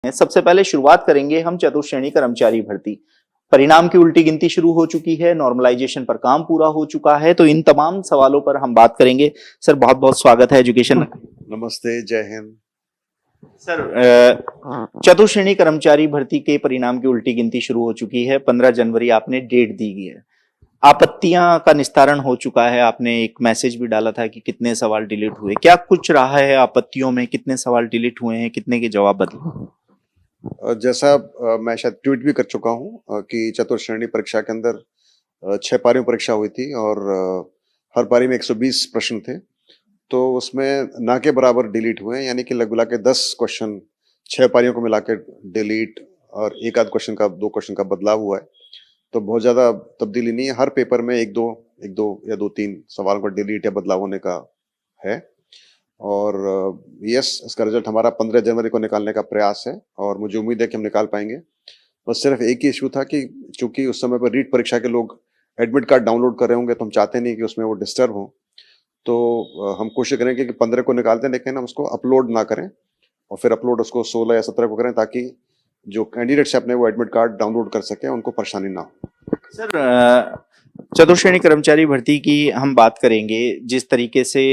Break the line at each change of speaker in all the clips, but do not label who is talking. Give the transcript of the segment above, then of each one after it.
हैं। सबसे पहले शुरुआत करेंगे हम चतुर्श्रेणी कर्मचारी भर्ती। परिणाम की उल्टी गिनती शुरू हो चुकी है, नॉर्मलाइजेशन पर काम पूरा हो चुका है, तो इन तमाम सवालों पर हम बात करेंगे। सर बहुत बहुत स्वागत है एजुकेशन।
नमस्ते, जय हिंद।
सर चतुर्श्रेणी कर्मचारी भर्ती के परिणाम की उल्टी गिनती शुरू हो चुकी है। 15 जनवरी आपने डेट दी गई है। आपत्तियां का निस्तारण हो चुका है। आपने एक मैसेज भी डाला था कि कितने सवाल डिलीट हुए, क्या कुछ रहा है आपत्तियों में? कितने सवाल डिलीट हुए हैं, कितने के जवाब बदले?
जैसा मैं शायद ट्वीट भी कर चुका हूं कि चतुर्श्रेणी परीक्षा के अंदर 6 पारियों परीक्षा हुई थी और हर पारी में 120 प्रश्न थे। तो उसमें ना के बराबर डिलीट हुए, यानी कि लगभग के 10 क्वेश्चन 6 पारियों को मिला के डिलीट और एक आध क्वेश्चन का 2 क्वेश्चन का बदलाव हुआ है। तो बहुत ज्यादा तब्दीली नहीं है। हर पेपर में एक दो या 2-3 सवाल का डिलीट या बदलाव होने का है। और यस, इसका रिजल्ट हमारा 15 जनवरी को निकालने का प्रयास है और मुझे उम्मीद है कि हम निकाल पाएंगे। बस सिर्फ एक ही इशू था कि चूंकि उस समय पर रीट परीक्षा के लोग एडमिट कार्ड डाउनलोड कर रहे होंगे, तो हम चाहते नहीं कि उसमें वो डिस्टर्ब हो। तो हम कोशिश करेंगे कि 15 को निकालते हैं, लेकिन हम उसको अपलोड ना करें और फिर अपलोड उसको 16 या 17 को करें, ताकि जो कैंडिडेट्स अपने वो एडमिट कार्ड डाउनलोड कर सके, उनको परेशानी ना हो।
सर चतुर्श्रेणी कर्मचारी भर्ती की हम बात करेंगे। जिस तरीके से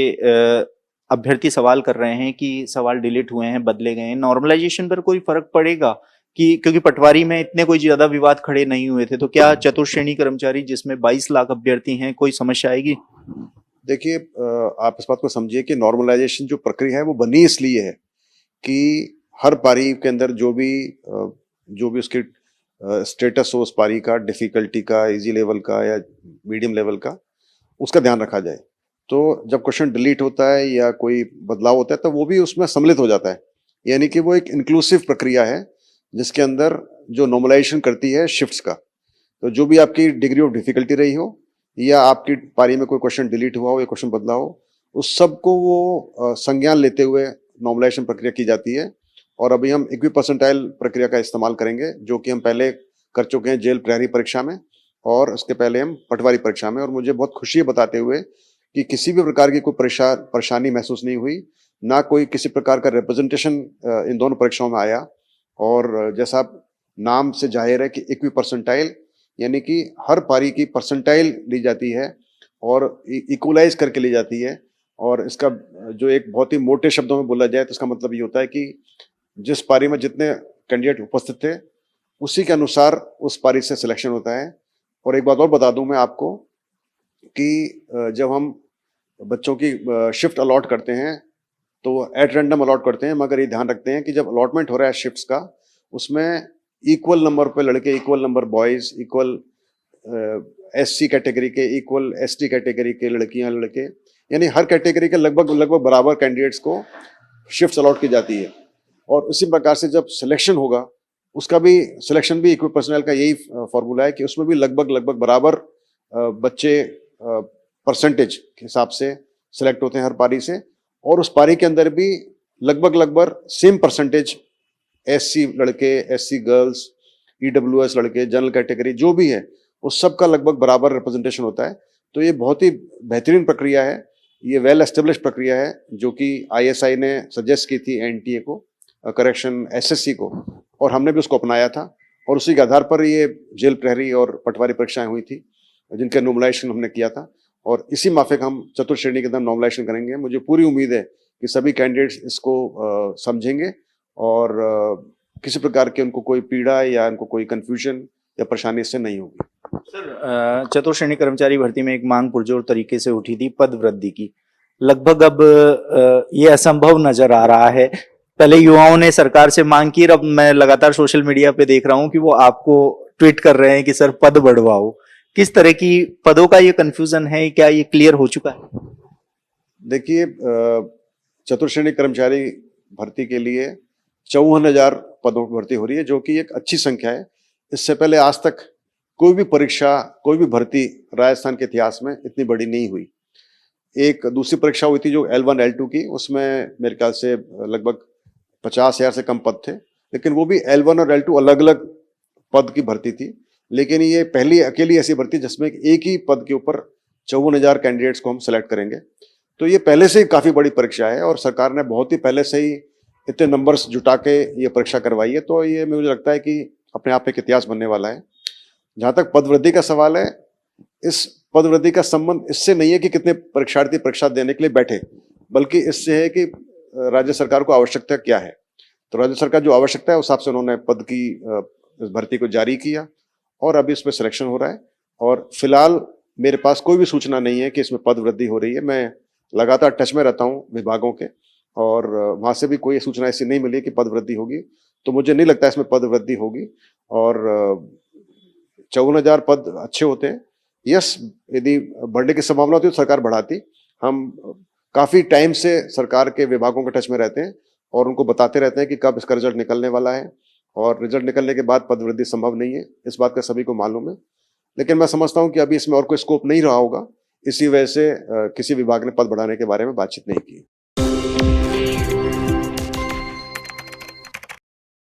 अभ्यर्थी सवाल कर रहे हैं कि सवाल डिलीट हुए हैं, बदले गए हैं, नॉर्मलाइजेशन पर कोई फर्क पड़ेगा? कि क्योंकि पटवारी में इतने कोई ज्यादा विवाद खड़े नहीं हुए थे, तो क्या चतुर्श्रेणी कर्मचारी जिसमें 22 लाख अभ्यर्थी हैं, कोई समस्या आएगी?
देखिए, आप इस बात को समझिए कि नॉर्मलाइजेशन जो प्रक्रिया है वो बनी इसलिए है कि हर पारी के अंदर जो भी उसकी स्टेटस हो, उस पारी का, डिफिकल्टी का, इजी लेवल का या मीडियम लेवल का, उसका ध्यान रखा जाए। तो जब क्वेश्चन डिलीट होता है या कोई बदलाव होता है, तो वो भी उसमें सम्मिलित हो जाता है। यानी कि वो एक इंक्लूसिव प्रक्रिया है जिसके अंदर जो नॉर्मलाइजेशन करती है शिफ्ट्स का। तो जो भी आपकी डिग्री ऑफ डिफिकल्टी रही हो या आपकी पारी में कोई क्वेश्चन डिलीट हुआ हो या क्वेश्चन बदला हो, उस सब को वो संज्ञान लेते हुए नॉर्मलाइजेशन प्रक्रिया की जाती है। और अभी हम इक्वी परसेंटाइल प्रक्रिया का इस्तेमाल करेंगे, जो कि हम पहले कर चुके हैं जेल प्रहरी परीक्षा में और उसके पहले हम पटवारी परीक्षा में। और मुझे बहुत खुशी है बताते हुए कि किसी भी प्रकार की कोई परेशानी महसूस नहीं हुई, ना कोई किसी प्रकार का रिप्रेजेंटेशन इन दोनों परीक्षाओं में आया। और जैसा नाम से जाहिर है कि इक्वी परसेंटाइल, यानी कि हर पारी की परसेंटाइल ली जाती है और इक्वलाइज करके ली जाती है। और इसका जो एक बहुत ही मोटे शब्दों में बोला जाए तो इसका मतलब ये होता है कि जिस पारी में जितने कैंडिडेट उपस्थित थे, उसी के अनुसार उस पारी से सिलेक्शन होता है। और एक बात और बता दूं मैं आपको कि जब हम बच्चों की शिफ्ट अलॉट करते हैं तो एट रैंडम अलॉट करते हैं, मगर ये ध्यान रखते हैं कि जब अलॉटमेंट हो रहा है शिफ्ट्स का, उसमें इक्वल नंबर पे लड़के, equal number boys, equal SC category के, इक्वल एसटी कैटेगरी के लड़कियां लड़के, यानी हर कैटेगरी के लगभग लगभग बराबर कैंडिडेट्स को शिफ्ट्स अलॉट की जाती है। और उसी प्रकार से जब सिलेक्शन होगा, उसका भी सिलेक्शन भी इक्वी पर्सनल का यही फॉर्मूला है कि उसमें भी लगभग लगभग बराबर बच्चे परसेंटेज के हिसाब से सिलेक्ट होते हैं हर पारी से। और उस पारी के अंदर भी लगभग लगभग सेम परसेंटेज एससी लड़के, एससी गर्ल्स, ईडब्ल्यूएस लड़के, जनरल कैटेगरी जो भी है, उस सब का लगभग बराबर रिप्रेजेंटेशन होता है। तो ये बहुत ही बेहतरीन प्रक्रिया है, ये वेल एस्टेब्लिश प्रक्रिया है, जो कि आईएसआई ने सजेस्ट की थी एनटीए को, करेक्शन एसएससी को, और हमने भी उसको अपनाया था। और उसी के आधार पर ये जेल प्रहरी और पटवारी परीक्षाएं हुई थी जिनका नॉर्मलाइजेशन हमने किया था। और इसी माफिक हम चतुर्श्रेणी के अंदर नॉर्मलाइजेशन करेंगे। मुझे पूरी उम्मीद है कि सभी कैंडिडेट्स इसको समझेंगे और किसी प्रकार के उनको कोई पीड़ा या उनको कोई कंफ्यूजन या परेशानी इससे नहीं होगी।
सर चतुर्श्रेणी कर्मचारी भर्ती में एक मांग पुरजोर तरीके से उठी थी पद वृद्धि की। लगभग अब ये असंभव नजर आ रहा है। पहले युवाओं ने सरकार से मांग की, अब मैं लगातार सोशल मीडिया पे देख रहा हूं कि वो आपको ट्वीट कर रहे हैं कि सर पद बढ़वाओ। किस तरह की पदों का ये कंफ्यूजन है, क्या ये क्लियर हो चुका है?
देखिए, चतुर्श्रेणी कर्मचारी भर्ती के लिए 54,000 पदों की भर्ती हो रही है, जो कि एक अच्छी संख्या है। इससे पहले आज तक कोई भी परीक्षा, कोई भी भर्ती राजस्थान के इतिहास में इतनी बड़ी नहीं हुई। एक दूसरी परीक्षा हुई थी जो L1 L2 की, उसमें मेरे ख्याल से लगभग 50,000 से कम पद थे, लेकिन वो भी L1 और L2 अलग अलग पद की भर्ती थी। लेकिन ये पहली अकेली ऐसी भर्ती जिसमें एक ही पद के ऊपर 54,000 कैंडिडेट्स को हम सेलेक्ट करेंगे। तो ये पहले से ही काफी बड़ी परीक्षा है और सरकार ने बहुत ही पहले से ही इतने नंबर्स जुटा के ये परीक्षा करवाई है, तो ये मुझे लगता है कि अपने आप एक इतिहास बनने वाला है। जहां तक पदवृद्धि का सवाल है, इस पदवृद्धि का संबंध इससे नहीं है कि कितने परीक्षार्थी परीक्षा देने के लिए बैठे, बल्कि इससे है कि राज्य सरकार को आवश्यकता क्या है। तो राज्य सरकार जो आवश्यकता है उस हिसाब से उन्होंने पद की इस भर्ती को जारी किया और अभी इसमें सिलेक्शन हो रहा है। और फिलहाल मेरे पास कोई भी सूचना नहीं है कि इसमें पद वृद्धि हो रही है। मैं लगातार टच में रहता हूँ विभागों के, और वहां से भी कोई सूचना ऐसी नहीं मिली कि पद वृद्धि होगी, तो मुझे नहीं लगता इसमें पद वृद्धि होगी। और 54,000 पद अच्छे होते हैं। यस, यदि बढ़ने की संभावना होती तो सरकार बढ़ाती। हम काफी टाइम से सरकार के विभागों के टच में रहते हैं और उनको बताते रहते हैं कि कब इसका रिजल्ट निकलने वाला है, और रिजल्ट निकलने के बाद पद वृद्धि संभव नहीं है, इस बात का सभी को मालूम है। लेकिन मैं समझता हूं कि अभी इसमें और कोई स्कोप नहीं रहा होगा, इसी वजह से किसी विभाग ने पद बढ़ाने के बारे में बातचीत नहीं की।